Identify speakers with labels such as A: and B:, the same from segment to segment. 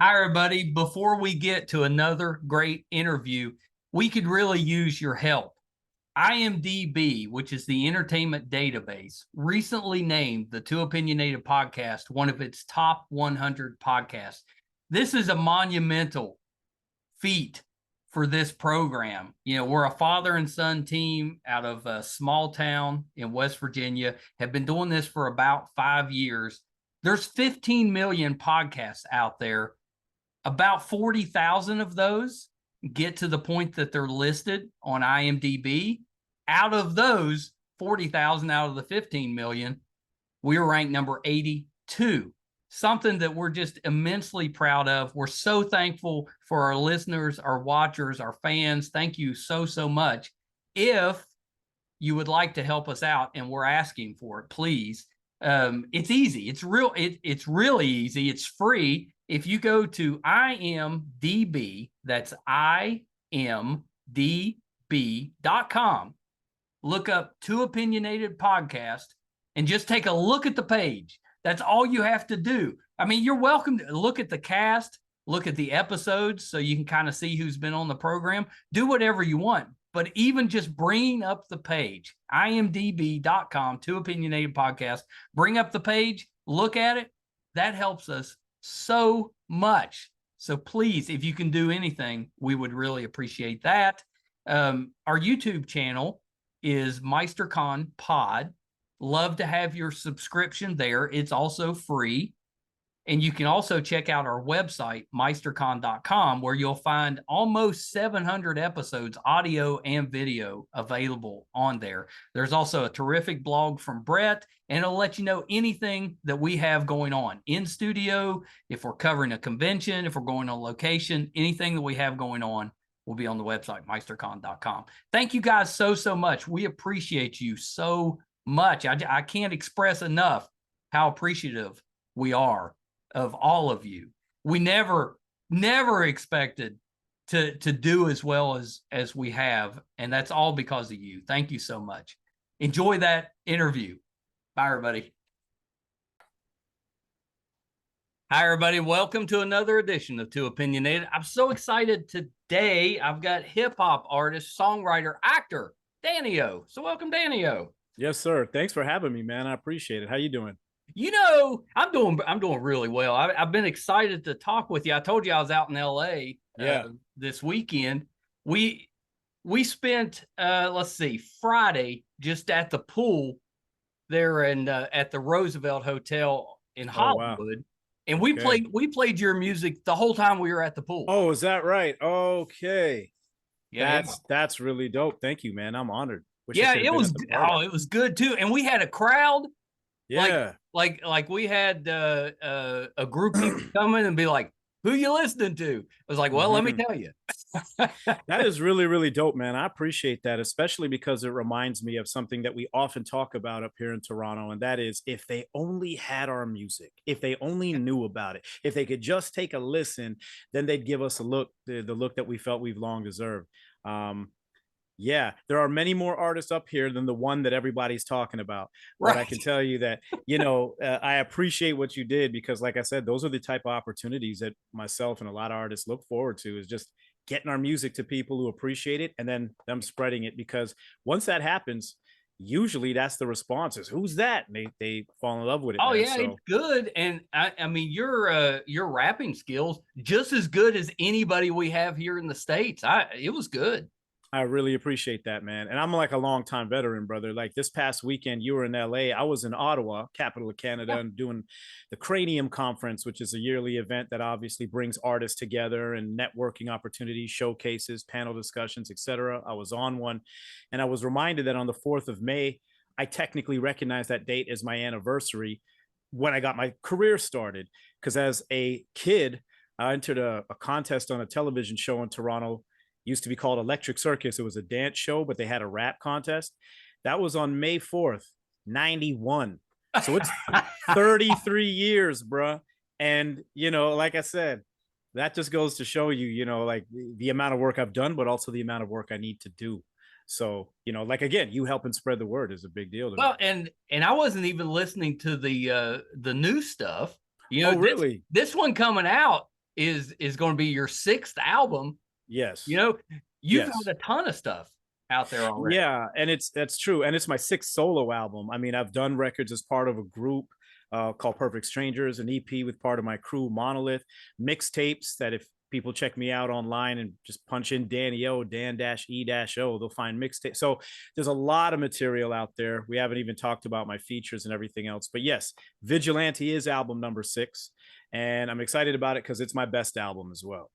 A: Hi, everybody. Before we get to another great interview, we could really use your help. IMDb, which is the entertainment database, recently named the Two Opinionated podcast one of its top 100 podcasts. This is a monumental feat for this program. You know, we're a father and son team out of a small town in West Virginia, have been doing this for about 5 years. There's 15 million podcasts out there. About 40,000 of those get to the point that they're listed on IMDb. Out of those 40,000 out of the 15 million, we were ranked number 82. Something that we're just immensely proud of. We're so thankful for our listeners, our watchers, our fans. Thank you so, so much. If you would like to help us out, and we're asking for it, please. It's easy. It's really easy. It's free. If you go to IMDb, that's imdb.com, look up Two Opinionated Podcast, and just take a look at the page. That's all you have to do. I mean, you're welcome to look at the cast, look at the episodes so you can kind of see who's been on the program. Do whatever you want. But even just bringing up the page, imdb.com, Two Opinionated Podcast, bring up the page, look at it. That helps us so much. So please, if you can do anything, we would really appreciate that. Our YouTube channel is MeisterCon Pod. Love to have your subscription there. It's also free. And you can also check out our website, meistercon.com, where you'll find almost 700 episodes, audio and video, available on there. There's also a terrific blog from Brett, and it'll let you know anything that we have going on in studio, if we're covering a convention, if we're going on location, anything that we have going on will be on the website, meistercon.com. Thank you guys so, so much. We appreciate you so much. I can't express enough how appreciative we are of all of you. We never expected to do as well as we have, and that's all because of you. Thank you so much. Enjoy that interview. Bye, everybody. Hi, everybody. Welcome to another edition of Two Opinionated. I'm so excited today. I've got hip-hop artist, songwriter, actor, Danny O. So welcome, Danny O.
B: Yes, sir. Thanks for having me, man. I appreciate it. How you doing?
A: You know, I'm doing really well. I've been excited to talk with you. I told you I was out in LA this weekend. We spent let's see, Friday just at the pool there and at the Roosevelt Hotel in Hollywood.
B: Wow.
A: And we played your music the whole time we were at the pool.
B: Oh, is that right? Okay.
A: Yeah,
B: that's really dope. Thank you, man. I'm honored.
A: it was good too. And we had a crowd.
B: Yeah.
A: Like we had a group of people come in and be like, who you listening to? I was like, well, let me tell you.
B: That is really, really dope, man. I appreciate that, especially because it reminds me of something that we often talk about up here in Toronto. And that is, if they only had our music, if they only knew about it, if they could just take a listen, then they'd give us a look, the look that we felt we've long deserved. Yeah, there are many more artists up here than the one that everybody's talking about. But I can tell you that, I appreciate what you did because, like I said, those are the type of opportunities that myself and a lot of artists look forward to, is just getting our music to people who appreciate it and then them spreading it. Because once that happens, usually that's the response is, who's that? And they fall in love with it.
A: Oh,
B: man.
A: yeah, it's good. And I mean, your rapping skills just as good as anybody we have here in the States. It was good.
B: I really appreciate that, man. And I'm like a longtime veteran, brother. Like this past weekend, you were in LA. I was in Ottawa, capital of Canada, and doing the Cranium Conference, which is a yearly event that obviously brings artists together and networking opportunities, showcases, panel discussions, etc. I was on one, and I was reminded that on the 4th of May, I technically recognize that date as my anniversary when I got my career started. Because as a kid, I entered a contest on a television show in Toronto. Used to be called Electric Circus. It was a dance show, but they had a rap contest. That was on May 4th, 91. So it's 33 years, bro. And, like I said, that just goes to show you, like the amount of work I've done, but also the amount of work I need to do. So, like, again, you helping spread the word is a big deal to me.
A: And I wasn't even listening to the new stuff.
B: Oh, really?
A: This one coming out, is going to be your 6th album.
B: Yes.
A: You know, you've
B: Yes.
A: had a ton of stuff out there already.
B: Yeah, and that's true. And it's my 6th solo album. I mean, I've done records as part of a group called Perfect Strangers, an EP with part of my crew, Monolith, mixtapes that if people check me out online and just punch in Danny O, Dan-E-O, they'll find mixtape. So there's a lot of material out there. We haven't even talked about my features and everything else. But yes, Vigilante is album number 6. And I'm excited about it because it's my best album as well.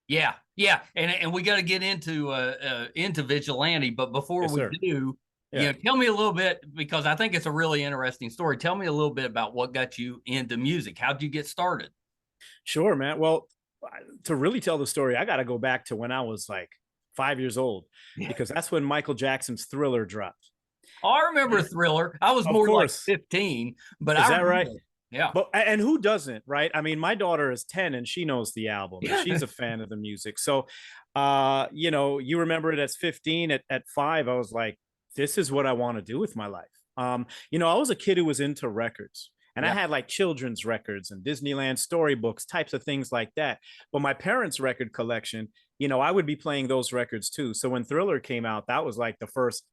A: Yeah, yeah, and we got to get into Vigilante, but before
B: Yes,
A: we
B: sir.
A: do,
B: Yeah.
A: tell me a little bit, because I think it's a really interesting story. Tell me a little bit about what got you into music. How'd you get started?
B: Sure, man. Well, to really tell the story, I got to go back to when I was like 5 years old,
A: Yeah.
B: because that's when Michael Jackson's Thriller dropped.
A: Oh, I remember Thriller. I was
B: Of
A: more like
B: course.
A: 15, but
B: Is
A: I
B: that right?
A: remember. Yeah.
B: But and who doesn't, right? I mean, my daughter is 10 and she knows the album and
A: Yeah.
B: she's a fan of the music. So you know, you remember it as 15. At 5, I was like, this is what I want to do with my life. You know, I was a kid who was into records. And I
A: Yeah.
B: had like children's records and Disneyland storybooks, types of things like that. But my parents' record collection, you know, I would be playing those records too. So when Thriller came out, that was like the first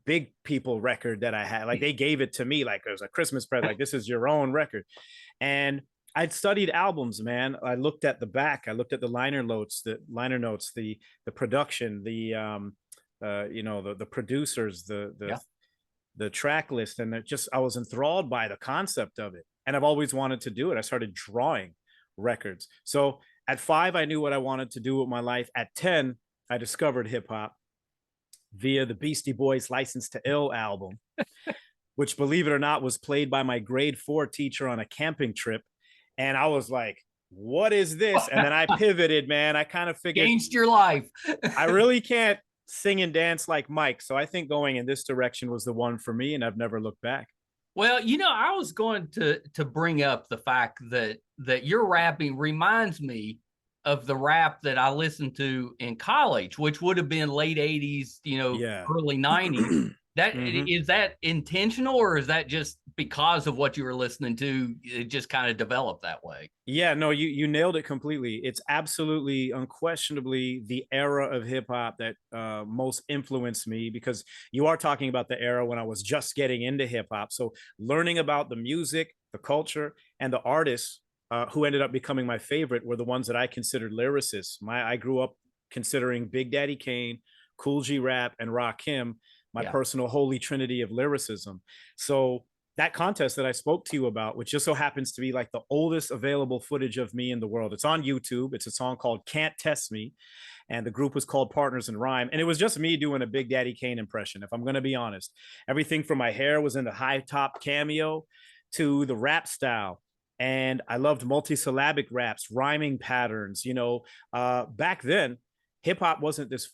B: big people record that I had. Like they gave it to me like it was a Christmas present. Like this is your own record. And I'd studied albums, man. I looked at the back. I looked at the liner notes, the production, you know, the producers,
A: Yeah.
B: the track list, and it just I was enthralled by the concept of it. And I've always wanted to do it. I started drawing records. So at 5, I knew what I wanted to do with my life. At 10, I discovered hip hop via the Beastie Boys' License to Ill album, which, believe it or not, was played by my grade 4 teacher on a camping trip. And I was like, what is this? And then I pivoted, man. I kind of figured
A: Changed your life.
B: I really can't sing and dance like Mike. So I think going in this direction was the one for me, and I've never looked back.
A: Well, I was going to bring up the fact that your rapping reminds me of the rap that I listened to in college, which would have been late 80s,
B: Yeah.
A: early 90s. That
B: Mhm.
A: is that intentional, or is that just because of what you were listening to, it just kind of developed that way?
B: Yeah, no, you nailed it completely. It's absolutely, unquestionably the era of hip hop that most influenced me, because you are talking about the era when I was just getting into hip hop. So learning about the music, the culture, and the artists who ended up becoming my favorite were the ones that I considered lyricists. I grew up considering Big Daddy Kane, Cool G Rap, and Rakim my
A: Yeah.
B: personal holy trinity of lyricism. So that contest that I spoke to you about, which just so happens to be like the oldest available footage of me in the world. It's on YouTube. It's a song called Can't Test Me. And the group was called Partners in Rhyme. And it was just me doing a Big Daddy Kane impression, if I'm going to be honest. Everything from my hair was in the high top cameo to the rap style. And I loved multisyllabic raps, rhyming patterns. You know, back then, hip hop wasn't this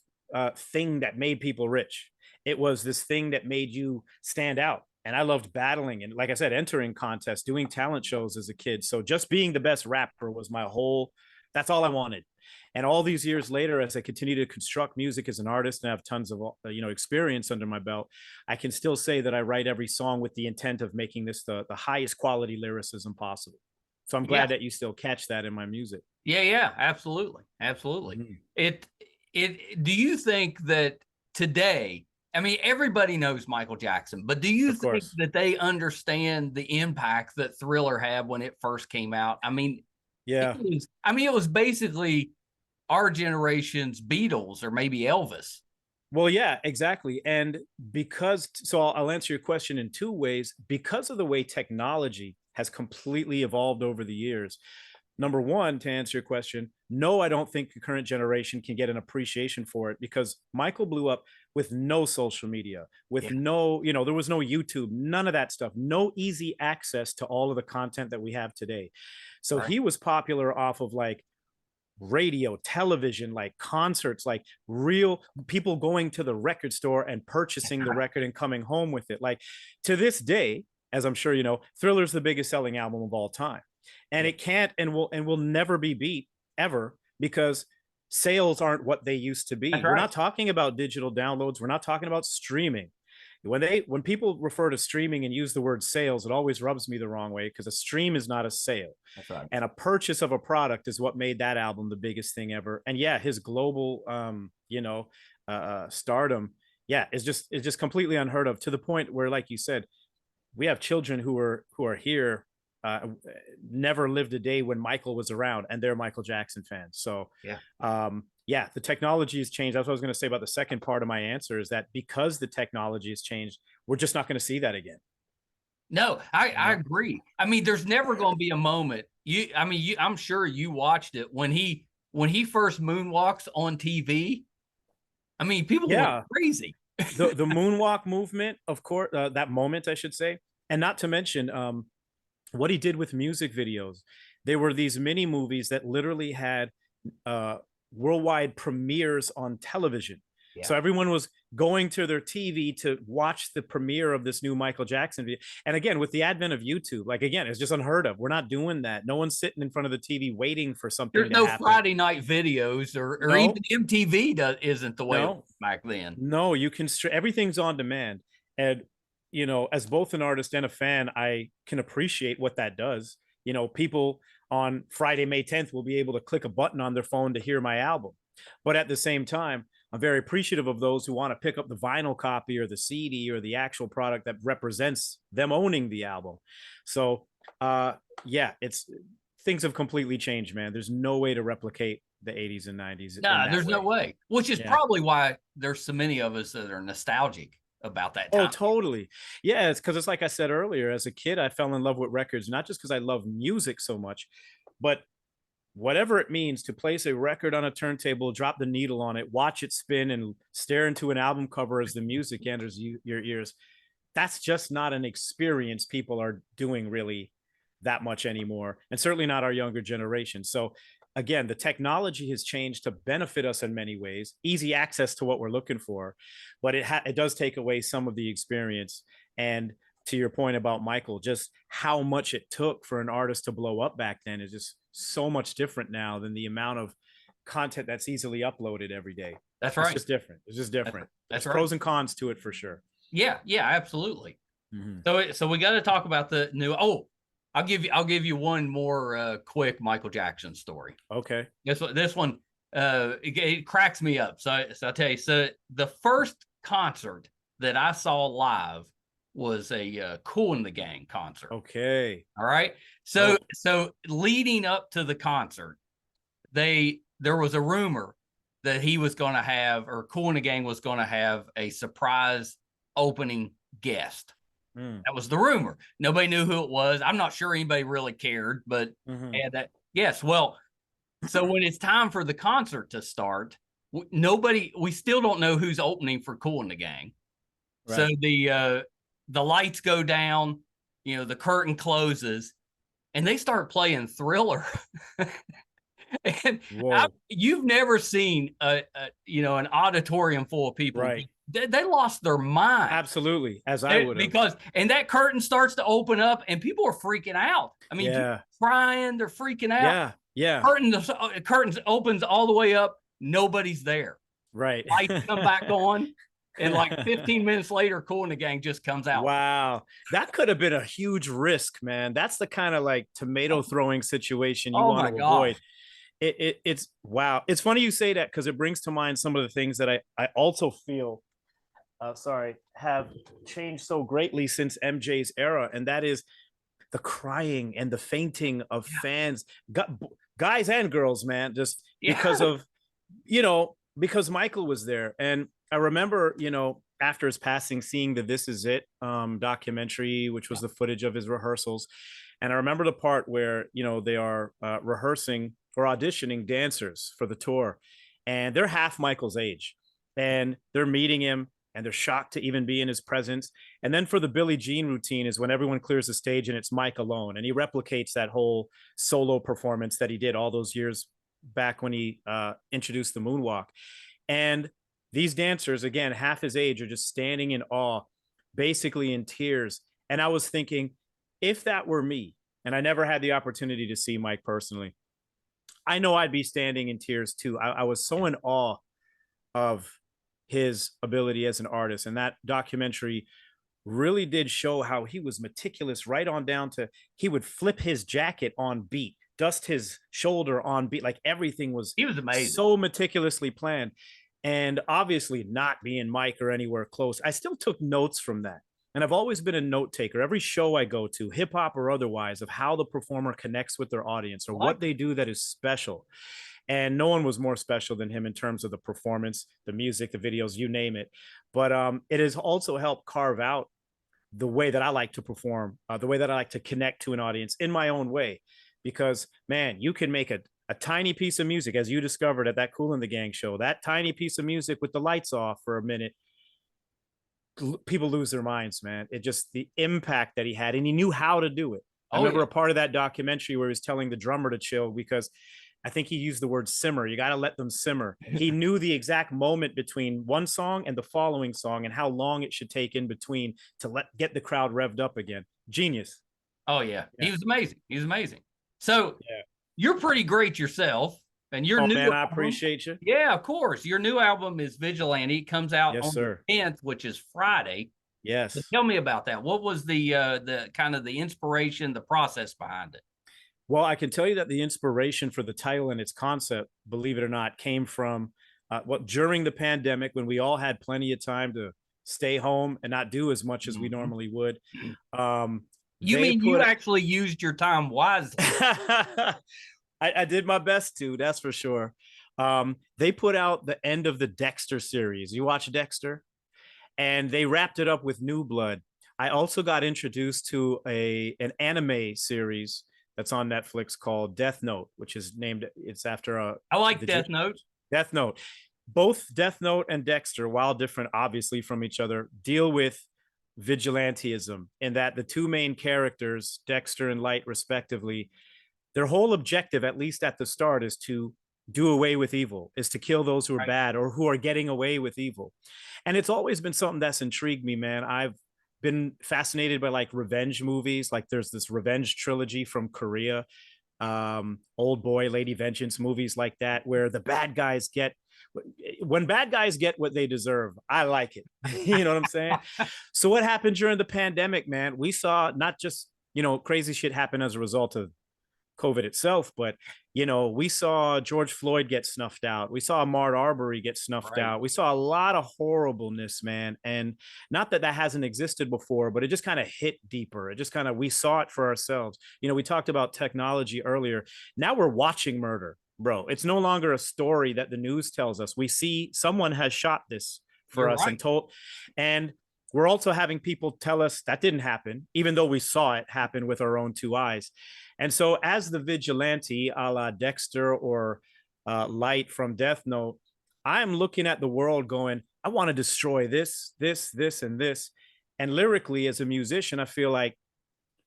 B: thing that made people rich. It was this thing that made you stand out. And I loved battling and, like I said, entering contests, doing talent shows as a kid. So just being the best rapper was my whole, that's all I wanted. And all these years later, as I continue to construct music as an artist and have tons of experience under my belt, I can still say that I write every song with the intent of making this the highest quality lyricism possible. So I'm
A: Yeah.
B: glad that you still catch that in my music.
A: Yeah, absolutely. Absolutely.
B: Mhm.
A: Do you think that today, I mean, everybody knows Michael Jackson, but do you
B: Of
A: think
B: course.
A: that they understand the impact that Thriller had when it first came out? I mean,
B: Yeah.
A: it was basically our generation's Beatles, or maybe Elvis.
B: Well, yeah, exactly. And so I'll answer your question in 2 ways. Because of the way technology has completely evolved over the years, number one, to answer your question, no, I don't think the current generation can get an appreciation for it, because Michael blew up with no social media, with
A: Yeah.
B: no, you know, there was no YouTube, none of that stuff, no easy access to all of the content that we have today. So
A: Right.
B: he was popular off of like radio, television, like concerts, like real people going to the record store and purchasing the record and coming home with it. Like to this day, as I'm sure you know, Thriller's the biggest selling album of all time. And
A: Yeah.
B: it can't and will never be beat ever, because sales aren't what they used to be.
A: That's
B: We're
A: right.
B: not talking about digital downloads. We're not talking about streaming. when people refer to streaming and use the word sales, it always rubs me the wrong way, because a stream is not a sale.
A: That's right.
B: And a purchase of a product is what made that album the biggest thing ever. And yeah, his global stardom, yeah, is just completely unheard of, to the point where, like you said, we have children who are here, uh, never lived a day when Michael was around, and they're Michael Jackson fans. So
A: Yeah.
B: yeah, the technology has changed. That's what I was going to say about the second part of my answer, is that because the technology has changed, we're just not going to see that again.
A: No, I agree. I mean, there's never going to be a moment. I'm sure you watched it when he first moonwalks on TV. I mean, people went crazy.
B: the moonwalk movement, of course, that moment, I should say, and not to mention what he did with music videos. There were these mini movies that literally had worldwide premieres on television. Yeah. So everyone was going to their TV to watch the premiere of this new Michael Jackson video. And again, with the advent of YouTube, like, again, it's just unheard of. We're not doing that. No one's sitting in front of the TV waiting for something.
A: There's no happen. Friday night videos, or no. Even MTV isn't the way it was back then.
B: No, you can, everything's on demand. And, you know, as both an artist and a fan, I can appreciate what that does. You know, people on Friday, May 10th will be able to click a button on their phone to hear my album. But at the same time, I'm very appreciative of those who want to pick up the vinyl copy or the CD or the actual product that represents them owning the album. So yeah, things have completely changed, man. There's no way to replicate the 80s and 90s.
A: No, there's no way, which is probably why there's so many of us that are nostalgic about that time.
B: Oh, totally. Yeah, it's because it's like I said earlier, as a kid, I fell in love with records, not just because I love music so much, but whatever it means to place a record on a turntable, drop the needle on it, watch it spin, and stare into an album cover as the music enters your ears. That's just not an experience people are doing really that much anymore, and certainly not our younger generation. So again, the technology has changed to benefit us in many ways, easy access to what we're looking for, but it does take away some of the experience. And to your point about Michael, just how much it took for an artist to blow up back then is just so much different now than the amount of content that's easily uploaded every day.
A: That's right.
B: It's just different. It's just different.
A: That's
B: right. Pros and cons to it for sure.
A: Yeah, absolutely. Mm-hmm. So we got to talk about the new. Oh, I'll give you one more quick Michael Jackson story.
B: Okay.
A: This one it cracks me up. So I'll tell you. So the first concert that I saw live was a Kool and the Gang concert.
B: Okay.
A: All right. So leading up to the concert, there was a rumor that he was going to have, or Kool and the Gang was going to have, a surprise opening guest. That was the rumor. Nobody knew who it was. I'm not sure anybody really cared, but that. Yes. Well, so when it's time for the concert to start, we still don't know who's opening for Kool and the Gang. Right. So the lights go down, you know, the curtain closes, and they start playing Thriller. And you've never seen an auditorium full of people.
B: Right.
A: They lost their mind.
B: Absolutely, as I would have.
A: And that curtain starts to open up, and people are freaking out. I mean, crying, they're freaking out.
B: Yeah.
A: Curtains opens all the way up. Nobody's there.
B: Right.
A: Lights come back on. And like 15 minutes later, Kool and the Gang just comes out.
B: Wow. That could have been a huge risk, man. That's the kind of like tomato throwing situation you want to avoid. It's wow. It's funny you say that, because it brings to mind some of the things that I also feel have changed so greatly since MJ's era. And that is the crying and the fainting of fans, guys and girls, man, just because of, because Michael was there. And I remember, after his passing, seeing the This Is It documentary, which was the footage of his rehearsals. And I remember the part where, they are rehearsing or auditioning dancers for the tour. And they're half Michael's age. And they're meeting him, and they're shocked to even be in his presence. And then for the Billie Jean routine is when everyone clears the stage and it's Mike alone. And he replicates that whole solo performance that he did all those years back when he introduced the moonwalk. And these dancers, again, half his age, are just standing in awe, basically in tears. And I was thinking, if that were me, and I never had the opportunity to see Mike personally, I know I'd be standing in tears too. I was so in awe of his ability as an artist. And that documentary really did show how he was meticulous, right on down to he would flip his jacket on beat, dust his shoulder on beat. Like everything was
A: He was amazing.
B: so meticulously planned. And obviously not being Mike or anywhere close, I still took notes from that. And I've always been a note taker. Every show I go to, hip hop or otherwise, of how the performer connects with their audience or what they do that is special. And no one was more special than him in terms of the performance, the music, the videos, you name it. But it has also helped carve out the way that I like to perform, the way that I like to connect to an audience in my own way. Because, man, you can make a tiny piece of music, as you discovered at that Kool and the Gang show, that tiny piece of music with the lights off for a minute, people lose their minds, man. It just, the impact that he had, and he knew how to do it. I remember a part of that documentary where he was telling the drummer to chill, because I think he used the word simmer. You got to let them simmer. He knew the exact moment between one song and the following song and how long it should take in between to get the crowd revved up again. Genius.
A: Oh yeah. He was amazing. He was amazing. So you're pretty great yourself. And your new
B: man,
A: album,
B: I appreciate you.
A: Yeah, of course. Your new album is Vigilante. It comes out on the 10th, which is Friday.
B: Yes.
A: So tell me about that. What was the kind of the inspiration, the process behind it?
B: Well, I can tell you that the inspiration for the title and its concept, believe it or not, came from during the pandemic, when we all had plenty of time to stay home and not do as much as we normally would.
A: You mean you actually used your time wisely?
B: I did my best to, that's for sure. They put out the end of the Dexter series. You watch Dexter? And they wrapped it up with New Blood. I also got introduced to an anime series that's on Netflix called Death Note, which is named, it's after
A: I like Death Note.
B: Death Note. Both Death Note and Dexter, while different obviously from each other, deal with vigilantism, in that the two main characters, Dexter and Light respectively, their whole objective, at least at the start, is to do away with evil, is to kill those who are bad or who are getting away with evil. And it's always been something that's intrigued me, man. I've been fascinated by like revenge movies. Like there's this revenge trilogy from Korea, Old Boy, Lady Vengeance, movies like that, where the bad guys when bad guys get what they deserve, I like it. You know what I'm saying? So what happened during the pandemic, man, we saw not just, crazy shit happen as a result of COVID itself, but we saw George Floyd get snuffed out. We saw Ahmaud Arbery get snuffed out. We saw a lot of horribleness, man. And not that hasn't existed before, but it just kind of hit deeper. It just kind of, we saw it for ourselves. We talked about technology earlier. Now we're watching murder, bro. It's no longer a story that the news tells us. We see someone has shot this for us and told, and we're also having people tell us that didn't happen, even though we saw it happen with our own two eyes. And so as the vigilante, a la Dexter or Light from Death Note, I'm looking at the world going, I want to destroy this, and this. And lyrically, as a musician, I feel like,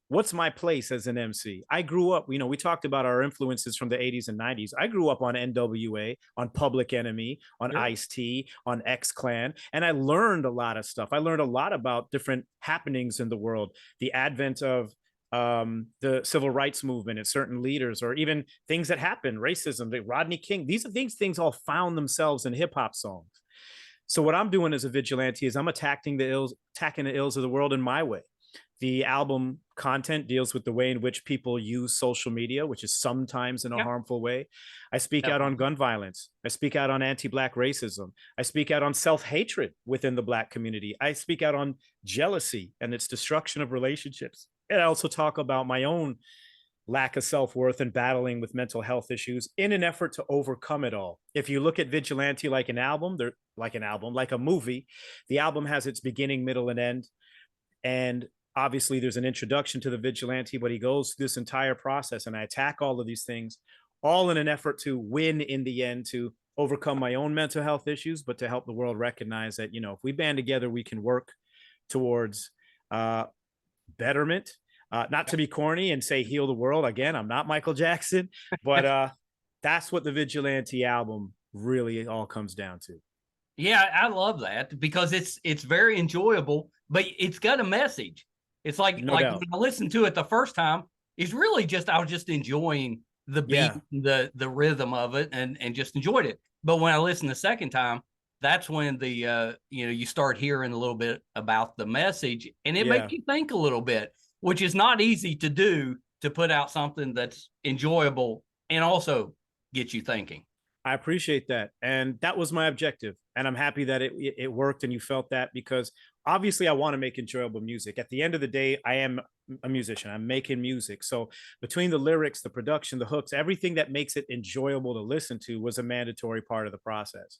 B: what's my place as an MC? I grew up, we talked about our influences from the 80s and 90s. I grew up on NWA, on Public Enemy, on Ice-T, on X-Clan, and I learned a lot of stuff. I learned a lot about different happenings in the world, the advent of the civil rights movement and certain leaders, or even things that happened, racism, the Rodney King. These are things all found themselves in hip hop songs. So what I'm doing as a vigilante is I'm attacking the ills of the world in my way. The album content deals with the way in which people use social media, which is sometimes in a harmful way. I speak out on gun violence. I speak out on anti-Black racism. I speak out on self-hatred within the Black community. I speak out on jealousy and its destruction of relationships. And I also talk about my own lack of self-worth and battling with mental health issues in an effort to overcome it all. If you look at Vigilante like an album, like a movie, the album has its beginning, middle, and end. And obviously there's an introduction to the vigilante, but he goes through this entire process, and I attack all of these things, all in an effort to win in the end, to overcome my own mental health issues, but to help the world recognize that, if we band together, we can work towards betterment. Not to be corny and say heal the world. Again, I'm not Michael Jackson, but that's what the Vigilante album really all comes down to.
A: Yeah, I love that because it's very enjoyable, but it's got a message. It's like when I listened to it the first time, it's really just, I was just enjoying the beat, the rhythm of it, and just enjoyed it. But when I listened the second time, that's when the you start hearing a little bit about the message, and it makes you think a little bit, which is not easy to do, to put out something that's enjoyable and also get you thinking.
B: I appreciate that. And that was my objective. And I'm happy that it worked and you felt that, because obviously I want to make enjoyable music. At the end of the day, I am a musician. I'm making music. So between the lyrics, the production, the hooks, everything that makes it enjoyable to listen to was a mandatory part of the process.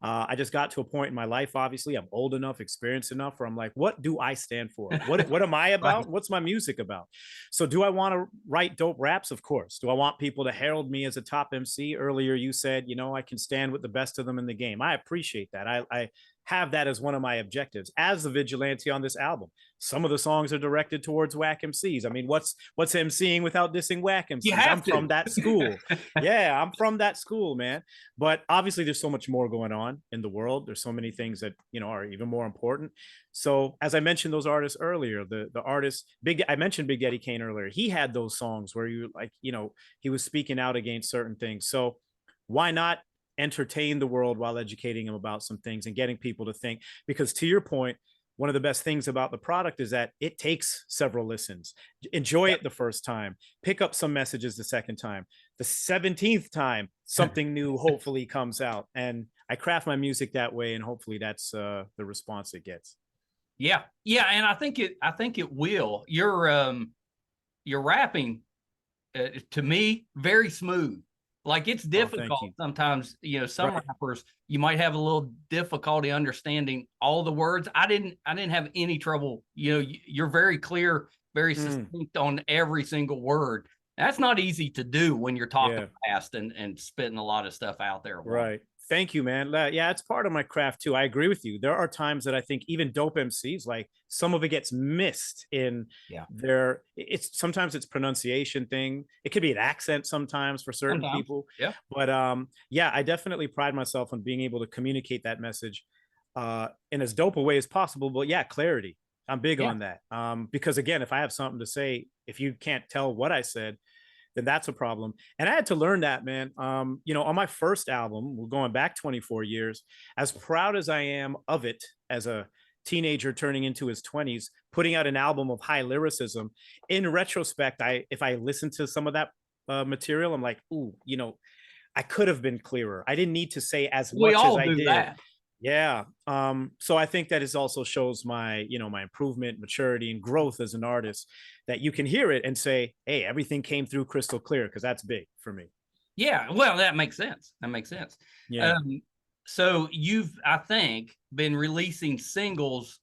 B: I just got to a point in my life, obviously, I'm old enough, experienced enough, where I'm like, what do I stand for? What am I about?
A: Right.
B: What's my music about? So do I want to write dope raps? Of course. Do I want people to herald me as a top MC? Earlier, you said, I can stand with the best of them in the game. I appreciate that. I have that as one of my objectives as the vigilante on this album. Some of the songs are directed towards whack MCs. I mean, what's MCing without dissing whack MCs?
A: You have
B: I'm from that school. Yeah, I'm from that school, man. But obviously there's so much more going on in the world. There's so many things that, are even more important. So as I mentioned those artists earlier, the artists, I mentioned Big Daddy Kane earlier. He had those songs where you like, he was speaking out against certain things. So why not entertain the world while educating them about some things and getting people to think? Because to your point, one of the best things about the product is that it takes several listens. Enjoy it the first time, pick up some messages the second time, the 17th time, something new hopefully comes out. And I craft my music that way, and hopefully that's the response it gets.
A: Yeah. And I think it will. Your rapping, to me, very smooth. Like, it's difficult sometimes, some rappers, you might have a little difficulty understanding all the words. I didn't have any trouble. You're very clear, very succinct on every single word. That's not easy to do when you're talking fast and spitting a lot of stuff out there.
B: Right. Thank you, man. Yeah, it's part of my craft too. I agree with you. There are times that I think even dope MCs, like, some of it gets missed in their, sometimes it's pronunciation thing. It could be an accent sometimes for certain people.
A: Yeah.
B: But I definitely pride myself on being able to communicate that message in as dope a way as possible. But yeah, clarity. I'm big on that. Because again, if I have something to say, if you can't tell what I said, then that's a problem. And I had to learn that, man. On my first album, we're going back 24 years, as proud as I am of it as a teenager turning into his 20s, putting out an album of high lyricism. In retrospect, if I listen to some of that material, I'm like, ooh, I could have been clearer. I didn't need to say as much as I did. That. Yeah. So I think that it also shows my, my improvement, maturity, and growth as an artist, that you can hear it and say, hey, everything came through crystal clear, because that's big for me.
A: Yeah. Well, that makes sense. Yeah. So you've, I think, been releasing singles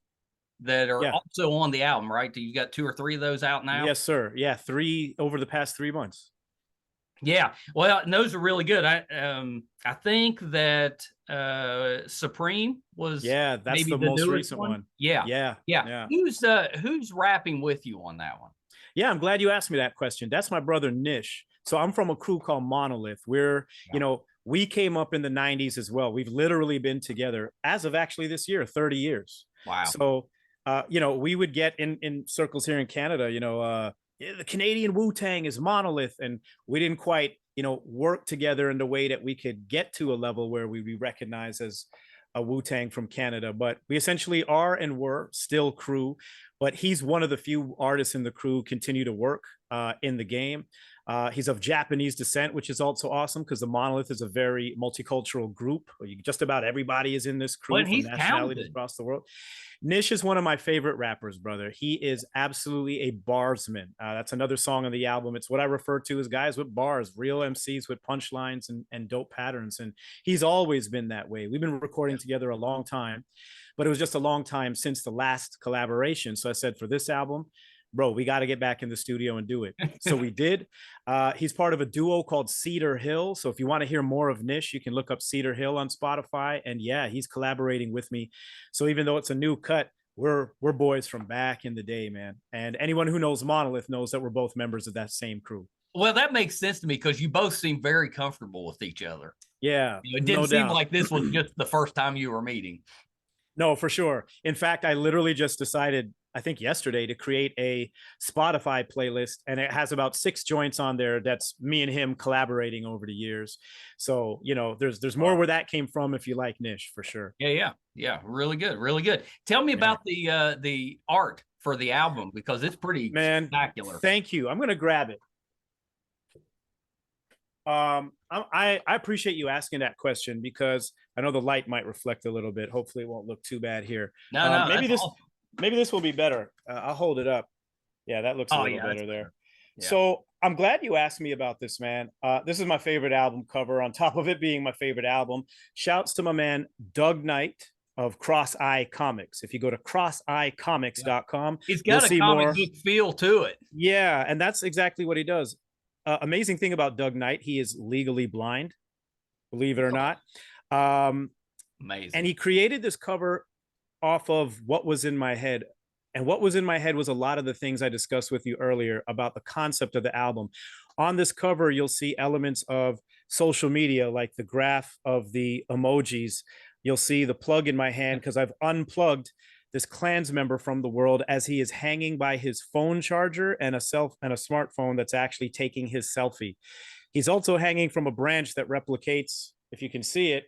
A: that are also on the album, right? You got 2 or 3 of those out now?
B: Yes, sir. Yeah, 3 over the past 3 months.
A: Yeah, well, those are really good. I think that Supreme was
B: that's maybe the most recent one.
A: Yeah. Who's rapping with you on that one?
B: Yeah, I'm glad you asked me that question. That's my brother Nish. So I'm from a crew called Monolith. We're we came up in the 90s as well. We've literally been together as of actually this year 30 years.
A: Wow.
B: So we would get in circles here in Canada, the Canadian Wu-Tang is Monolith, and we didn't quite, work together in the way that we could get to a level where we'd be recognized as a Wu-Tang from Canada. But we essentially are and were still crew. But he's one of the few artists in the crew who continue to work in the game. He's of Japanese descent, which is also awesome, because the Monolith is a very multicultural group. Just about everybody is in this crew from nationalities across the world. Nish is one of my favorite rappers, brother. He is absolutely a barsman. That's another song on the album. It's what I refer to as guys with bars, real MCs with punchlines and dope patterns. And he's always been that way. We've been recording together a long time, but it was just a long time since the last collaboration. So I said, for this album, bro, we got to get back in the studio and do it. So we did. He's part of a duo called Cedar Hill. So if you want to hear more of Nish, you can look up Cedar Hill on Spotify. And yeah, he's collaborating with me. So even though it's a new cut, we're boys from back in the day, man. And anyone who knows Monolith knows that we're both members of that same crew.
A: Well, that makes sense to me, because you both seem very comfortable with each other.
B: Yeah.
A: It didn't seem like this was just the first time you were meeting.
B: No, for sure. In fact, I literally just decided I think yesterday, to create a Spotify playlist, and it has about 6 joints on there. That's me and him collaborating over the years. So, you know, there's more where that came from if you like Nish, for sure.
A: Yeah. Really good. Really good. Tell me about the art for the album, because it's pretty spectacular.
B: Thank you. I'm going to grab it. I appreciate you asking that question, because I know the light might reflect a little bit. Hopefully it won't look too bad here.
A: No,
B: maybe this will be better. I'll hold it up. Yeah, that looks a little better there. Yeah. So I'm glad you asked me about this, man. This is my favorite album cover, on top of it being my favorite album. Shouts to my man Doug Knight of Cross Eye Comics. If you go to crosseyecomics.com,
A: it's got a comic book feel to it.
B: Yeah, and that's exactly what he does. Amazing thing about Doug Knight, he is legally blind, believe it or not.
A: Amazing.
B: And he created this cover off of what was in my head. And what was in my head was a lot of the things I discussed with you earlier about the concept of the album. On this cover, you'll see elements of social media, like the graph of the emojis. You'll see the plug in my hand, because I've unplugged this Klans member from the world as he is hanging by his phone charger and a smartphone that's actually taking his selfie. He's also hanging from a branch that replicates, if you can see it,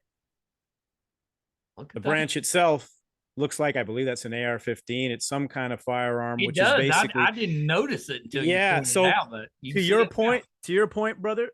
B: the branch itself looks like, I believe that's an AR-15. It's some kind of firearm, which is basically.
A: I didn't notice it until you pointed
B: so
A: it out, but
B: to your point, brother,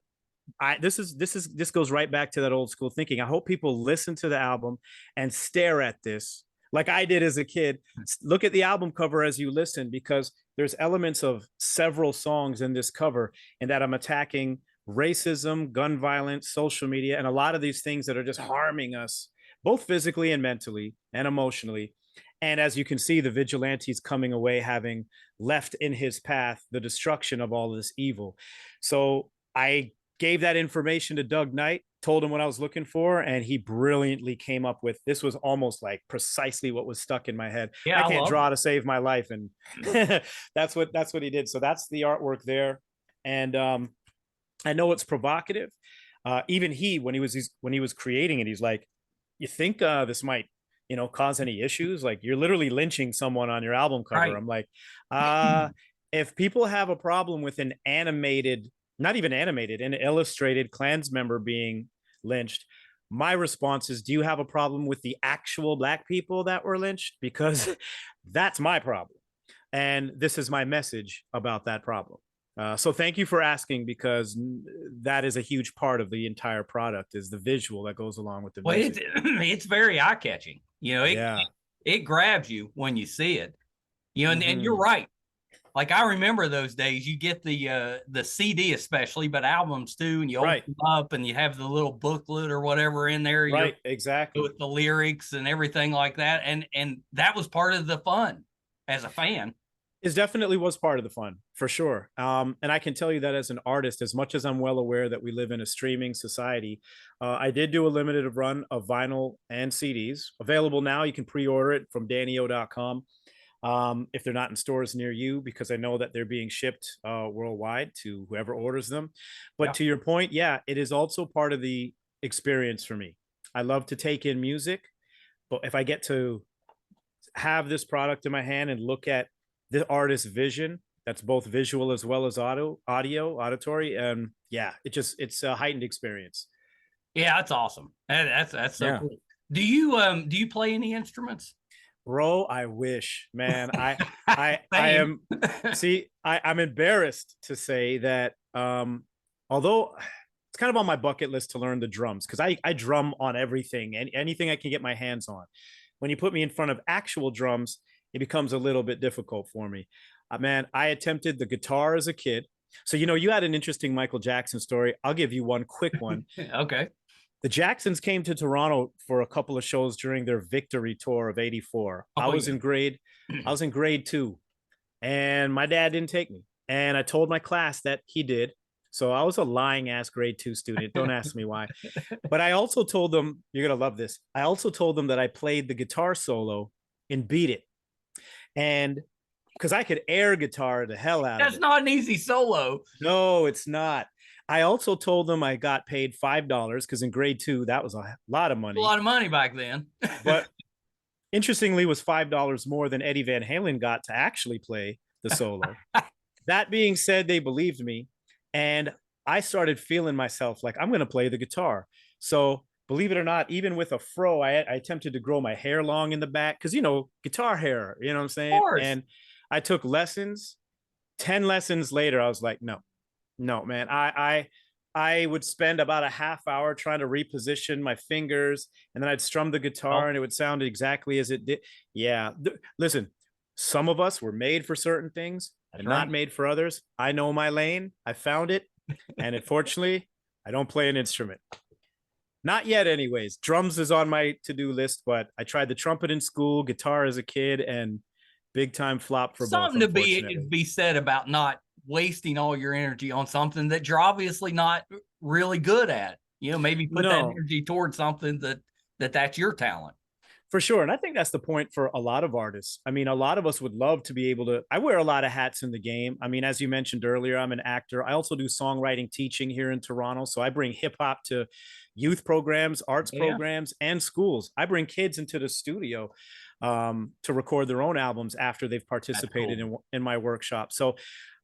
B: this goes right back to that old school thinking. I hope people listen to the album and stare at this like I did as a kid. Look at the album cover as you listen, because there's elements of several songs in this cover, and that I'm attacking racism, gun violence, social media, and a lot of these things that are just harming us, both physically and mentally and emotionally. And as you can see, the vigilante's coming away having left in his path the destruction of all of this evil. So I gave that information to Doug Knight, told him what I was looking for, and he brilliantly came up with, this was almost like precisely what was stuck in my head. I can't draw to save my life, and that's what he did. So that's the artwork there. And I know it's provocative. Even when he was creating it, he's like, you think this might, cause any issues? Like, you're literally lynching someone on your album cover. Right. I'm like, if people have a problem with an animated, not even animated, an illustrated Klans member being lynched, my response is, do you have a problem with the actual Black people that were lynched? Because that's my problem. And this is my message about that problem. So thank you for asking, because that is a huge part of the entire product, is the visual that goes along with the music.
A: It's very eye-catching. It grabs you when you see it. And you're right. Like, I remember those days. You get the CD especially, but albums too, and you open them up and you have the little booklet or whatever in there.
B: Right, exactly.
A: With the lyrics and everything like that. And that was part of the fun as a fan.
B: It definitely was part of the fun, for sure. And I can tell you that as an artist, as much as I'm well aware that we live in a streaming society, I did do a limited run of vinyl and CDs. Available now. You can pre-order it from dannyo.com. If they're not in stores near you, because I know that they're being shipped worldwide to whoever orders them. But to your point, it is also part of the experience for me. I love to take in music, but if I get to have this product in my hand and look at the artist's vision, that's both visual as well as auditory, and it's a heightened experience.
A: Yeah, that's awesome. That's so cool. Do you play any instruments?
B: Bro, I wish, man. I am. See, I'm embarrassed to say that. Although it's kind of on my bucket list to learn the drums, because I drum on everything and anything I can get my hands on. When you put me in front of actual drums, it becomes a little bit difficult for me. Man, I attempted the guitar as a kid. So you had an interesting Michael Jackson story. I'll give you one quick one.
A: Okay.
B: The Jacksons came to Toronto for a couple of shows during their victory tour of '84. I was in grade 2, and my dad didn't take me. And I told my class that he did. So I was a lying ass grade 2 student. Don't ask me why. But I also told them, you're going to love this. I also told them that I played the guitar solo in Beat It. And because I could air guitar the hell out of it.
A: That's not an easy solo.
B: No, it's not. I also told them I got paid $5, because in grade 2, that was a lot of money.
A: A lot of money back then.
B: But Interestingly, was $5 more than Eddie Van Halen got to actually play the solo. That being said, they believed me, and I started feeling myself like I'm going to play the guitar. So believe it or not, even with a fro, I attempted to grow my hair long in the back because, you know, guitar hair, you know what I'm
A: Of
B: saying?
A: course.
B: And I took lessons. 10 lessons later, I was like, no, no, man. I would spend about a half hour trying to reposition my fingers, and then I'd strum the guitar
A: Well,
B: and it would sound exactly as it did. Yeah. Listen, some of us were made for certain things
A: that's
B: and
A: right.
B: not made for others. I know my lane. I found it. And unfortunately, I don't play an instrument. Not yet, anyways. Drums is on my to-do list, but I tried the trumpet in school, guitar as a kid, and big time flop for both,
A: Something to
B: unfortunately.
A: be said about not wasting all your energy on something that you're obviously not really good at. You know, maybe put that
B: No,
A: energy towards something that's your talent.
B: for sure. And I think that's the point for a lot of artists. I mean, a lot of us would love to be able to. I wear a lot of hats in the game. I mean, as you mentioned earlier, I'm an actor. I also do songwriting teaching here in Toronto. So I bring hip hop to youth programs, arts
A: Yeah,
B: programs, and schools. I bring kids into the studio to record their own albums after they've
A: that's
B: participated
A: cool.
B: in my workshop. So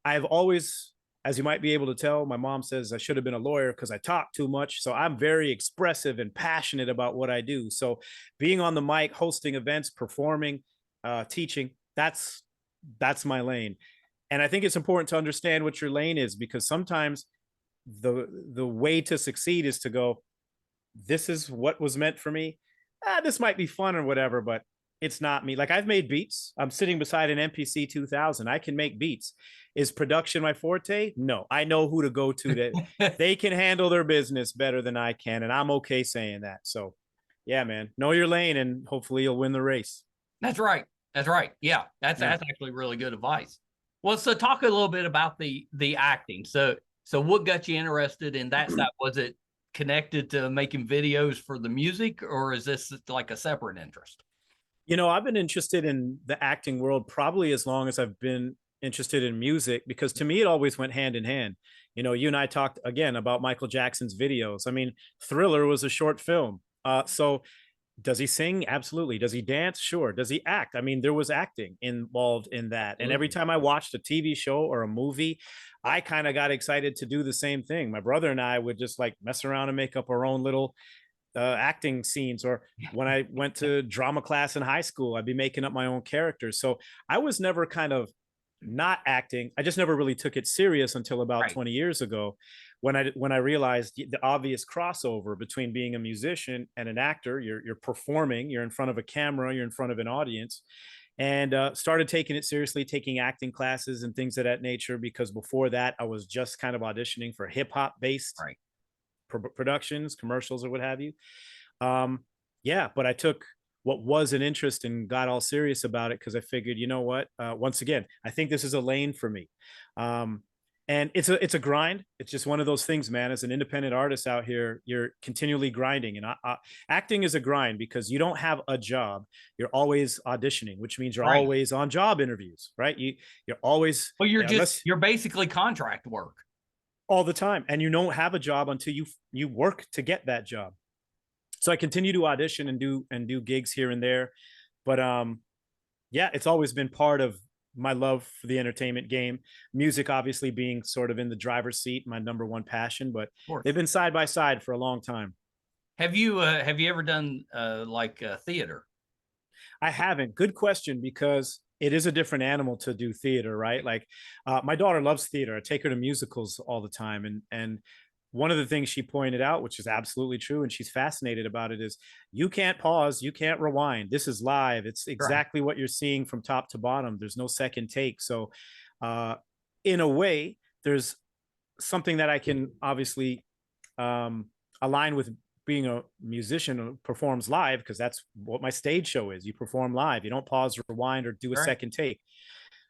B: I've always, as you might be able to tell, my mom says I should have been a lawyer because I talk too much. So I'm very expressive and passionate about what I do. So being on the mic, hosting events, performing, teaching, that's my lane. And I think it's important to understand what your lane is, because sometimes the way to succeed is to go, this is what was meant for me. This might be fun or whatever, but it's not me. Like, I've made beats. I'm sitting beside an MPC 2000. I can make beats. Is production my forte? No. I know who to go to that they can handle their business better than I can, and I'm okay saying that. So, yeah, man, know your lane, and hopefully you'll win the race.
A: That's right. That's right. Yeah,
B: Yeah.
A: that's actually really good advice. Well, so talk a little bit about the acting. So what got you interested in that side? Was it connected to making videos for the music, or is this like a separate interest?
B: You know, I've been interested in the acting world probably as long as I've been interested in music, because to me it always went hand in hand. You know, you and I talked again about Michael Jackson's videos. I mean, Thriller was a short film. So does he sing? Absolutely. Does he dance? Sure. Does he act? I mean, there was acting involved in that. And every
A: Absolutely.
B: time I watched a TV show or a movie, I kind of got excited to do the same thing. My brother and I would just like mess around and make up our own little acting scenes. Or when I went to drama class in high school, I'd be making up my own characters. So I was never kind of not acting. I just never really took it serious until about
A: Right.
B: 20 years ago, when I realized the obvious crossover between being a musician and an actor. You're performing, you're in front of a camera, you're in front of an audience, and started taking it seriously, taking acting classes and things of that nature. Because before that, I was just kind of auditioning for hip hop based
A: Right.
B: productions, commercials, or what have you. Um, yeah, but I took what was an interest and got all serious about it because I figured, you know what? Once again, I think this is a lane for me. Um, and it's a grind. It's just one of those things, man. As an independent artist out here, you're continually grinding, and acting is a grind because you don't have a job. You're always auditioning, which means you're
A: Right.
B: always on job interviews, right? You're always,
A: Well,
B: unless
A: you're basically contract work.
B: all the time, and you don't have a job until you work to get that job. So I continue to audition and do gigs here and there, but yeah, it's always been part of my love for the entertainment game. Music obviously being sort of in the driver's seat, my number one passion, but
A: Of course.
B: they've been side by side for a long time.
A: Have you ever done like theater?
B: I haven't. Good question, because it is a different animal to do theater, right? Like, my daughter loves theater. I take her to musicals all the time, and one of the things she pointed out, which is absolutely true, and she's fascinated about it, is you can't pause, you can't rewind. This is live. It's
A: Right.
B: exactly what you're seeing from top to bottom. There's no second take. So, uh, in a way, there's something that I can obviously align with being a musician who performs live, because that's what my stage show is. You perform live. You don't pause, rewind, or do a
A: Right.
B: second take.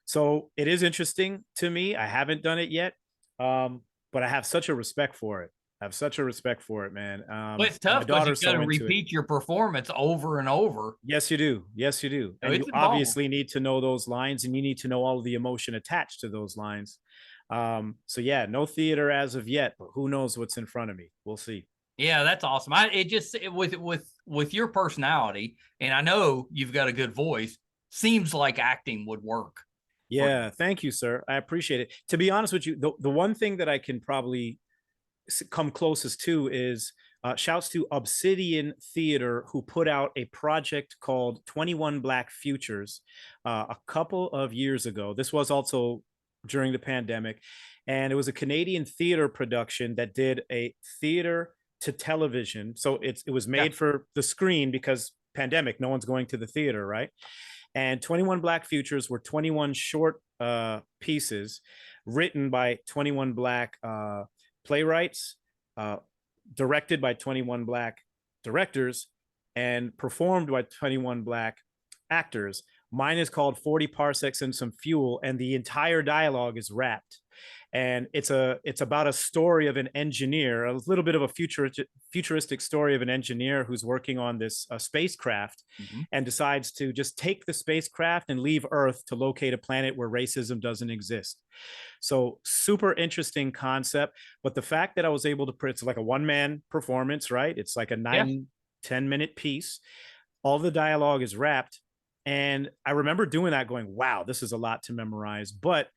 B: So it is interesting to me. I haven't done it yet, but I have such a respect for it. I have such a respect for it, man.
A: Well, it's
B: And my
A: tough because you
B: daughter's
A: got to
B: so into it.
A: repeat your performance over and over.
B: Yes, you do. Yes, you do.
A: So
B: And
A: it's
B: you
A: involved.
B: obviously need to know those lines, and you need to know all of the emotion attached to those lines. So yeah, no theater as of yet, but who knows what's in front of me? We'll see.
A: Yeah, that's awesome. With your personality, and I know you've got a good voice, seems like acting would work for
B: Yeah,
A: you.
B: thank you, sir. I appreciate it. To be honest with you, the one thing that I can probably come closest to is shouts to Obsidian Theater, who put out a project called 21 Black Futures a couple of years ago. This was also during the pandemic. And it was a Canadian theater production that did a theater to television. So it was
A: Yeah.
B: made for the screen because pandemic, no one's going to the theater, right? And 21 Black Futures were 21 short pieces written by 21 Black playwrights, uh, directed by 21 Black directors, and performed by 21 Black actors. Mine is called 40 Parsecs and Some Fuel, and the entire dialogue is rapped. And it's about a story of an engineer, a little bit of a futuristic story of an engineer who's working on this spacecraft,
A: Mm-hmm.
B: and decides to just take the spacecraft and leave Earth to locate a planet where racism doesn't exist. So super interesting concept. But the fact that I was able to put, it's like a one-man performance, right? It's like a
A: Yeah.
B: 9-10 minute piece. All the dialogue is rapped. And I remember doing that going, wow, this is a lot to memorize. But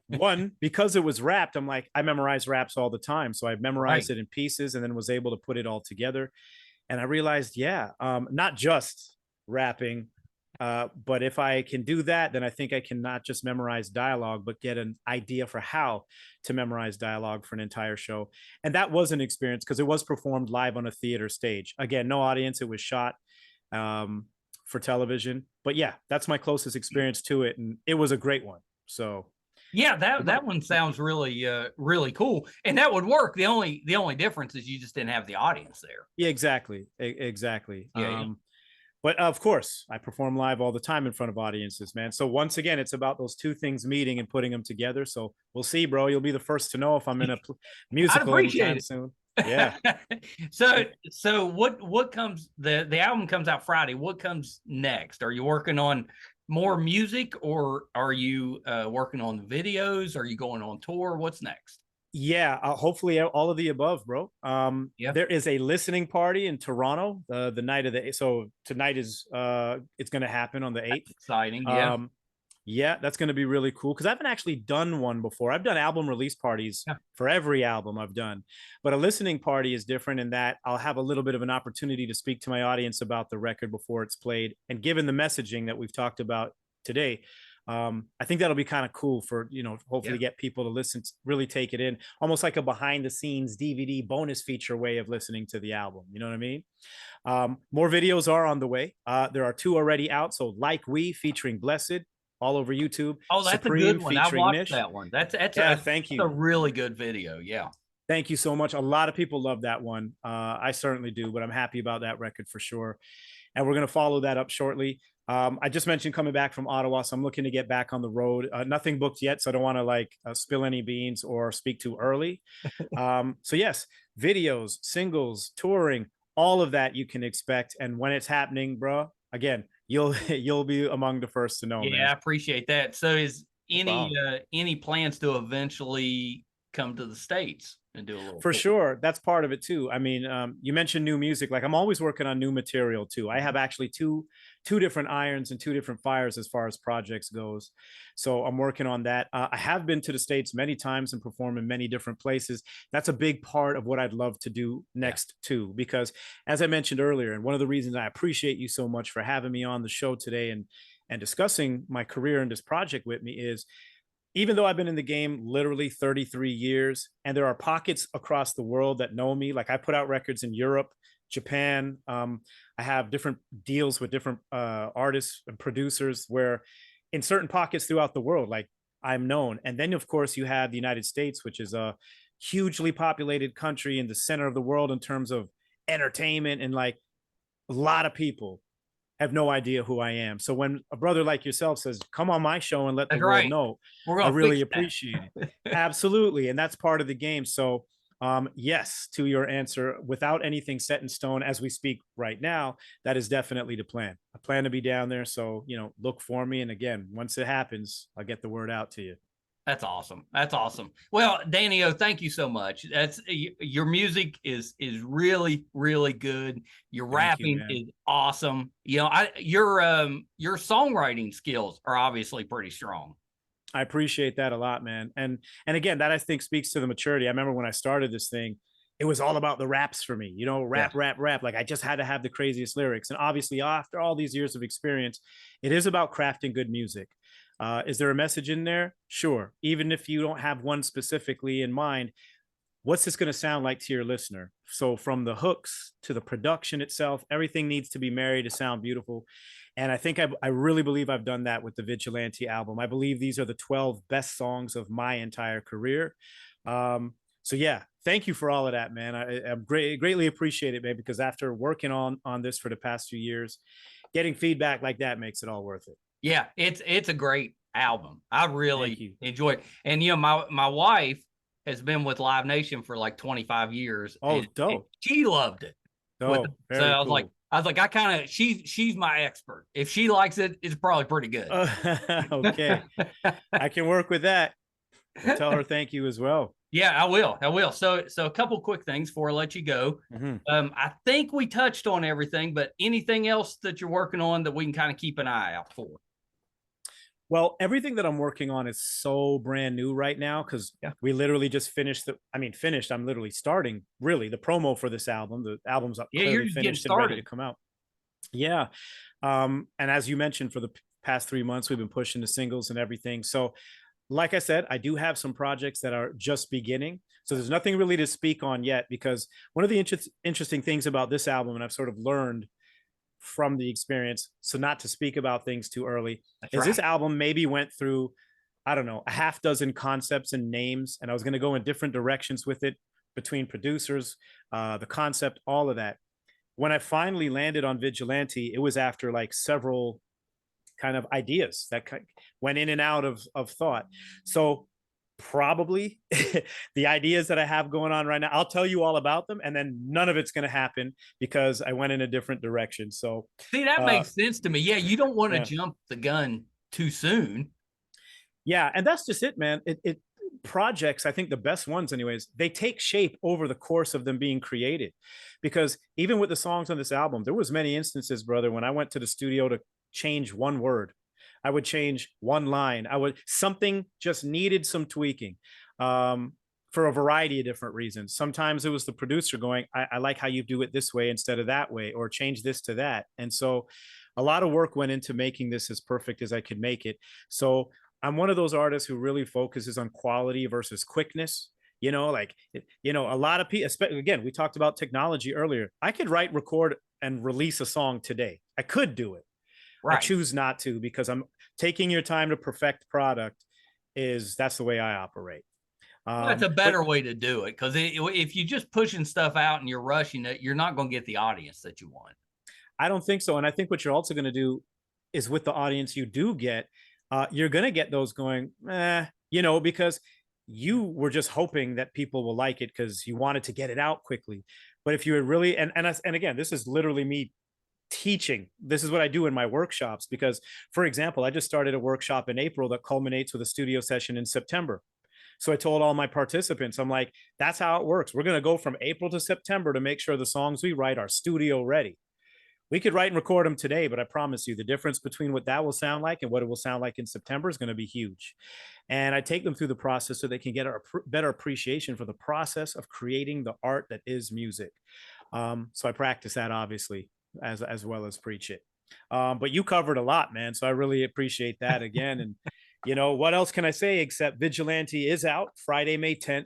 B: one, because it was rapped, I'm like, I memorize raps all the time. So I memorized
A: Right.
B: it in pieces and then was able to put it all together. And I realized, yeah, not just rapping, but if I can do that, then I think I can not just memorize dialogue, but get an idea for how to memorize dialogue for an entire show. And that was an experience because it was performed live on a theater stage. Again, no audience, it was shot um, for television. But yeah, that's my closest experience to it. And it was a great one. So,
A: Yeah, that one sounds really really cool, and that would work. The only difference is you just didn't have the audience there.
B: yeah, exactly. Exactly.
A: Yeah, yeah.
B: But of course, I perform live all the time in front of audiences, man. So once again, it's about those two things meeting and putting them together. So we'll see, bro. You'll be the first to know if I'm in a
A: I'd
B: musical
A: appreciate
B: anytime
A: it.
B: soon. Yeah.
A: So what comes the album comes out Friday. What comes next? Are you working on more music, or are you working on videos? Are you going on tour? What's next?
B: Yeah, hopefully all of the above, bro.
A: Yeah,
B: There is a listening party in Toronto the night of the, so tonight is it's going to happen on the
A: that's
B: 8th.
A: exciting. Yeah.
B: Um, yeah, that's going to be really cool because I haven't actually done one before. I've done album release parties
A: Yeah.
B: for every album I've done, but a listening party is different in that I'll have a little bit of an opportunity to speak to my audience about the record before it's played. And given the messaging that we've talked about today, I think that'll be kind of cool for, hopefully
A: Yeah.
B: get people to listen, really take it in, almost like a behind the scenes DVD bonus feature way of listening to the album. You know what I mean? More videos are on the way. There are 2 already out. So Like We featuring Blessed all over YouTube,
A: Oh, that's a good
B: Supreme
A: one. I've
B: featuring
A: watched
B: Nish.
A: that one. That's
B: Yeah, thank
A: a
B: you.
A: really good video. Yeah.
B: Thank you so much. A lot of people love that one. I certainly do, but I'm happy about that record for sure. And we're going to follow that up shortly. I just mentioned coming back from Ottawa, so I'm looking to get back on the road. Nothing booked yet, so I don't want to spill any beans or speak too early. So yes, videos, singles, touring, all of that you can expect. And when it's happening, bro, again, you'll you'll be among the first to know,
A: Yeah,
B: man.
A: I appreciate that. So is
B: No problem.
A: any plans to eventually come to the States and do a little
B: For
A: tour?
B: sure, that's part of it too. I mean, you mentioned new music. Like I'm always working on new material too. I
A: Mhm.
B: have actually two different irons and two different fires as far as projects goes. So I'm working on that. I have been to the States many times and perform in many different places. That's a big part of what I'd love to do
A: Yeah.
B: next too, because as I mentioned earlier, and one of the reasons I appreciate you so much for having me on the show today and discussing my career in this project with me is, even though I've been in the game literally 33 years, and there are pockets across the world that know me, like I put out records in Europe, Japan. I have different deals with different artists and producers where in certain pockets throughout the world, like I'm known. And then, of course, you have the United States, which is a hugely populated country in the center of the world in terms of entertainment, and like a lot of people have no idea who I am. So when a brother like yourself says, come on my show and let the
A: That's
B: world
A: right.
B: know,
A: We're
B: I
A: gonna
B: really
A: fix that.
B: appreciate it. Absolutely. And that's part of the game. So, yes, to your answer, without anything set in stone as we speak right now, that is definitely the plan. I plan to be down there. So, look for me. And again, once it happens, I'll get the word out to you.
A: That's awesome. That's awesome. Well, Danny-O, thank you so much. Your music is really, really good. Your
B: Thank you,
A: rapping
B: man.
A: is awesome. Your songwriting skills are obviously pretty strong.
B: I appreciate that a lot, man. And again, that I think speaks to the maturity. I remember when I started this thing, it was all about the raps for me,
A: Yeah.
B: rap. Like I just had to have the craziest lyrics. And obviously, after all these years of experience, it is about crafting good music. Is there a message in there? Sure. Even if you don't have one specifically in mind, what's this going to sound like to your listener? So from the hooks to the production itself, everything needs to be married to sound beautiful. And I think I really believe I've done that with the Vigilante album. I believe these are the 12 best songs of my entire career. So yeah, thank you for all of that, man. I greatly appreciate it, man, because after working on this for the past few years, getting feedback like that makes it all worth it.
A: Yeah, it's a great album. I
B: Thank
A: really
B: you.
A: enjoy it. And my wife has been with Live Nation for like 25 years,
B: Oh,
A: and
B: dope.
A: she loved it.
B: Dope.
A: So
B: Very cool.
A: I was like, she's my expert. If she likes it, it's probably pretty good.
B: Okay. I can work with that. I'll tell her thank you as well.
A: Yeah, I will. I will. So a couple quick things before I let you go.
B: Mm-hmm.
A: I think we touched on everything, but anything else that you're working on that we can kind of keep an eye out for?
B: Well, everything that I'm working on is so brand new right now because we literally just finished I'm literally starting really the promo for this album. The album's up
A: Yeah, you're
B: clearly
A: just getting
B: finished and ready to
A: started.
B: come out. Yeah. And as you mentioned, for the past 3 months, we've been pushing the singles and everything. So, like I said, I do have some projects that are just beginning. So there's nothing really to speak on yet because one of the interesting things about this album, and I've sort of learned from the experience, so not to speak about things too early,
A: That's
B: is this
A: right.
B: album maybe went through, I don't know, a half dozen concepts and names, and I was going to go in different directions with it between producers, the concept, all of that. When I finally landed on Vigilante, it was after like several kind of ideas that went in and out of thought. So probably the ideas that I have going on right now, I'll tell you all about them, and then none of it's going to happen because I went in a different direction. So
A: See, that makes sense to me. Yeah, you don't want to
B: yeah.
A: jump the gun too soon.
B: Yeah, and that's just it, man. It projects, I think the best ones anyways, they take shape over the course of them being created. Because even with the songs on this album, there was many instances, brother, when I went to the studio to change one word, I would change one line, something just needed some tweaking. For a variety of different reasons. Sometimes it was the producer going, I like how you do it this way instead of that way, or change this to that. And so a lot of work went into making this as perfect as I could make it. So I'm one of those artists who really focuses on quality versus quickness. Like, a lot of people, again, we talked about technology earlier. I could write, record, and release a song today. I could do it. I
A: Right.
B: choose not to because I'm taking your time to perfect product that's the way I operate.
A: That's a
B: But
A: better way to do it because if you're just pushing stuff out and you're rushing it, you're not going to get the audience that you want.
B: I don't think so. And I think what you're also going to do is with the audience you do get, you're going to get those going, because you were just hoping that people will like it because you wanted to get it out quickly. But if you were really, and again, this is literally me teaching. This is what I do in my workshops because, for example, I just started a workshop in April that culminates with a studio session in September. So I told all my participants, I'm like, that's how it works. We're going to go from April to September to make sure the songs we write are studio ready. We could write and record them today, but I promise you the difference between what that will sound like and what it will sound like in September is going to be huge. And I take them through the process so they can get a better appreciation for the process of creating the art that is music. So I practice that obviously as well as preach it. But you covered a lot, man. So I really appreciate that again. And what else can I say except Vigilante is out Friday, May 10th.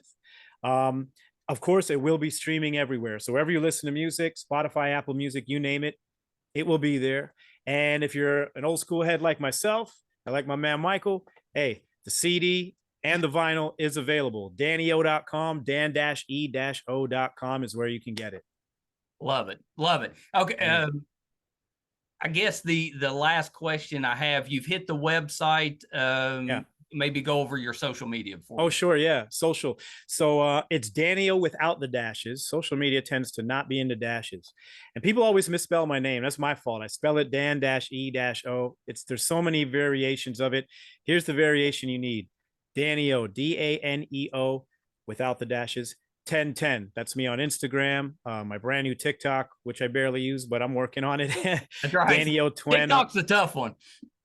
B: Of course, it will be streaming everywhere. So wherever you listen to music, Spotify, Apple Music, you name it, it will be there. And if you're an old school head like myself, I like my man Michael, hey, the CD and the vinyl is available. DannyO.com, Dan-E-O.com is where you can get it.
A: Love it. Love it. Okay.
B: Yeah.
A: I guess the last question I have, you've hit the website.
B: Yeah.
A: Maybe go over your social media before.
B: Oh, sure. Yeah. Social. So it's Danny-O without the dashes. Social media tends to not be into dashes. And people always misspell my name. That's my fault. I spell it Dan-E-O. There's so many variations of it. Here's the variation you need. Daneo, Daneo, without the dashes. 1010. That's me on Instagram. My brand new TikTok, which I barely use, but I'm working on it.
A: That's right.
B: Daneo Twin.
A: TikTok's a tough one.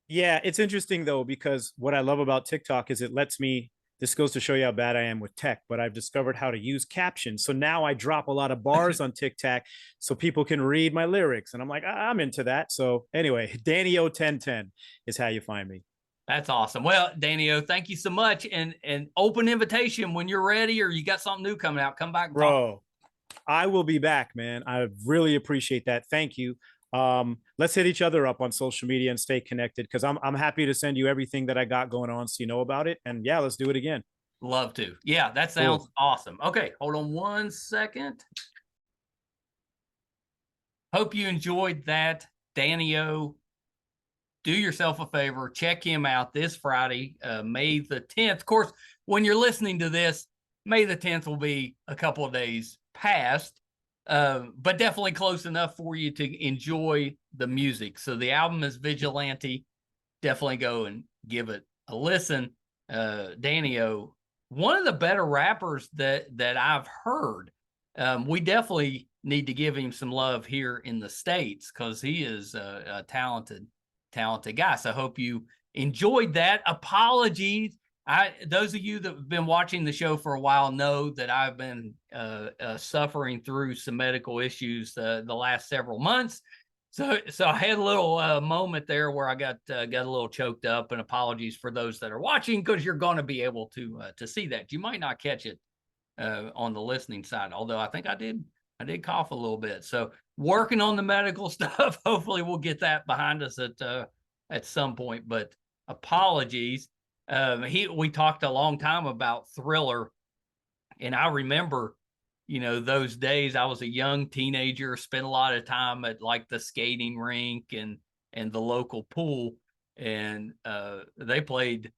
B: Yeah, it's interesting though, because what I love about TikTok is it lets me, this goes to show you how bad I am with tech, but I've discovered how to use captions. So now I drop a lot of bars on TikTok so people can read my lyrics. And I'm like, I'm into that. So anyway, Danny O1010 is how you find me.
A: That's awesome. Well, Danio, thank you so much. And open invitation when you're ready or you got something new coming out, come back and talk.
B: Bro, I will be back, man. I really appreciate that. Thank you. Let's hit each other up on social media and stay connected, because I'm happy to send you everything that I got going on so you know about it. And yeah, let's do it again.
A: Love to. Yeah, that sounds awesome. Okay, hold on one second. Hope you enjoyed that, Danio. Do yourself a favor, check him out this Friday, May the 10th. Of course, when you're listening to this, May the 10th will be a couple of days past, but definitely close enough for you to enjoy the music. So the album is Vigilante. Definitely go and give it a listen. Danio, one of the better rappers that I've heard. We definitely need to give him some love here in the States, because he is a talented guy. So I hope you enjoyed that. Apologies. Those of you that have been watching the show for a while know that I've been suffering through some medical issues the last several months. So I had a little moment there where I got a little choked up, and apologies for those that are watching, because you're going to be able to see that. You might not catch it on the listening side, although I think I did cough a little bit. So working on the medical stuff. Hopefully we'll get that behind us at some point, but apologies. We talked a long time about Thriller, and I remember, those days. I was a young teenager, spent a lot of time at like the skating rink and the local pool, and they played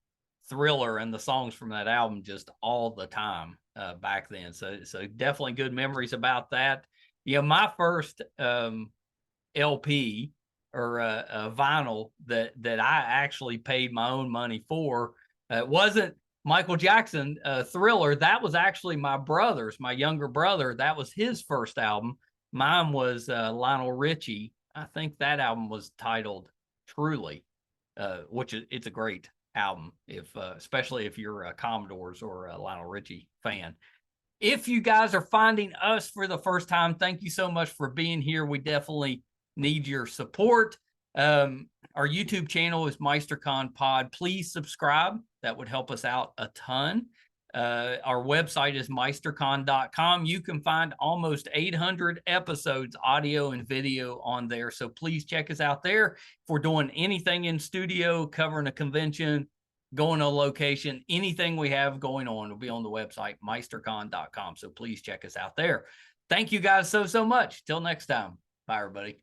A: Thriller and the songs from that album just all the time back then. So definitely good memories about that. My first LP or a vinyl that I actually paid my own money for, it wasn't Michael Jackson Thriller. That was actually my younger brother. That was his first album. Mine was Lionel Richie. I think that album was titled Truly, which it's a great album, especially if you're a Commodores or a Lionel Richie fan. If you guys are finding us for the first time, thank you so much for being here. We definitely need your support. Our YouTube channel is MeisterCon Pod. Please subscribe. That would help us out a ton. Our website is meistercon.com. You can find almost 800 episodes, audio and video, on there. So please check us out there. If we're doing anything in studio, covering a convention, going on location, anything we have going on will be on the website, meistercon.com. So please check us out there. Thank you guys so much. Till next time. Bye, everybody.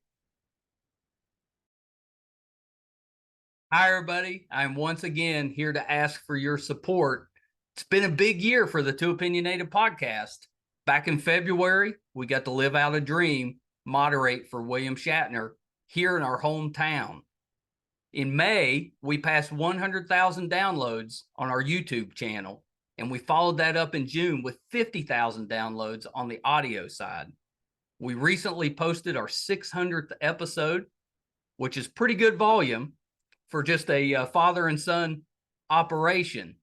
A: Hi, everybody. I'm once again here to ask for your support. It's been a big year for the Two Opinionated podcast. Back in February, we got to live out a dream, moderate for William Shatner here in our hometown. In May, we passed 100,000 downloads on our YouTube channel, and we followed that up in June with 50,000 downloads on the audio side. We recently posted our 600th episode, which is pretty good volume for just a father and son operation.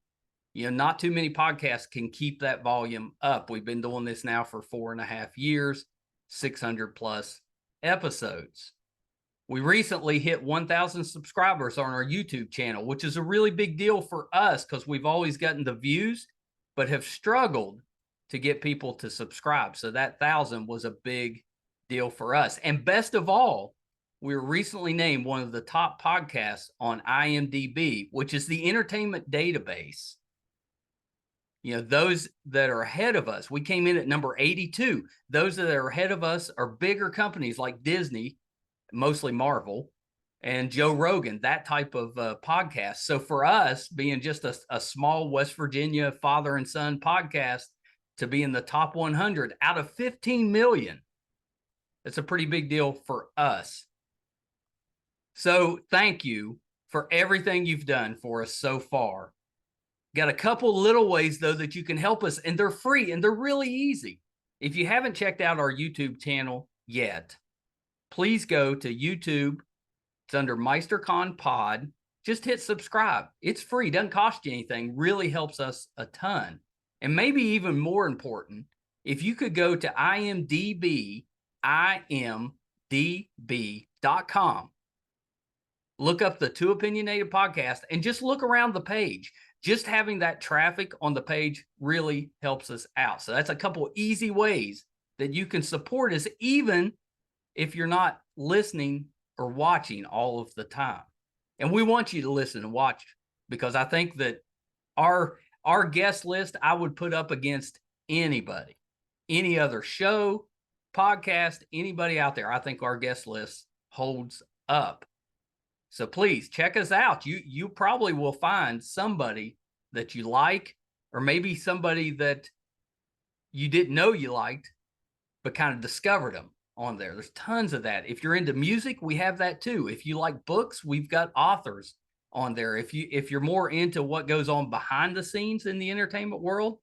A: Not too many podcasts can keep that volume up. We've been doing this now for 4.5 years, 600 plus episodes. We recently hit 1,000 subscribers on our YouTube channel, which is a really big deal for us because we've always gotten the views, but have struggled to get people to subscribe. So that 1,000 was a big deal for us. And best of all, we were recently named one of the top podcasts on IMDb, which is the entertainment database. Those that are ahead of us, we came in at number 82. Those that are ahead of us are bigger companies like Disney, mostly Marvel, and Joe Rogan, that type of podcast. So for us, being just a small West Virginia father and son podcast, to be in the top 100 out of 15 million, it's a pretty big deal for us. So thank you for everything you've done for us so far. Got a couple little ways, though, that you can help us, and they're free and they're really easy. If you haven't checked out our YouTube channel yet, please go to YouTube. It's under MeisterCon Pod. Just hit subscribe. It's free, doesn't cost you anything, really helps us a ton. And maybe even more important, if you could go to imdb.com, look up the Two Opinionated podcast, and just look around the page. Just having that traffic on the page really helps us out. So that's a couple easy ways that you can support us, even if you're not listening or watching all of the time. And we want you to listen and watch, because I think that our guest list, I would put up against anybody, any other show, podcast, anybody out there. I think our guest list holds up. So please check us out. You probably will find somebody that you like, or maybe somebody that you didn't know you liked, but kind of discovered them on there. There's tons of that. If you're into music, we have that too. If you like books, we've got authors on there. If you're more into what goes on behind the scenes in the entertainment world,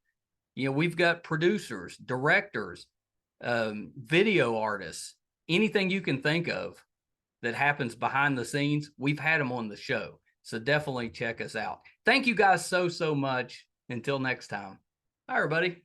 A: we've got producers, directors, video artists, anything you can think of that happens behind the scenes, we've had them on the show. So definitely check us out. Thank you guys so much. Until next time. Bye, everybody.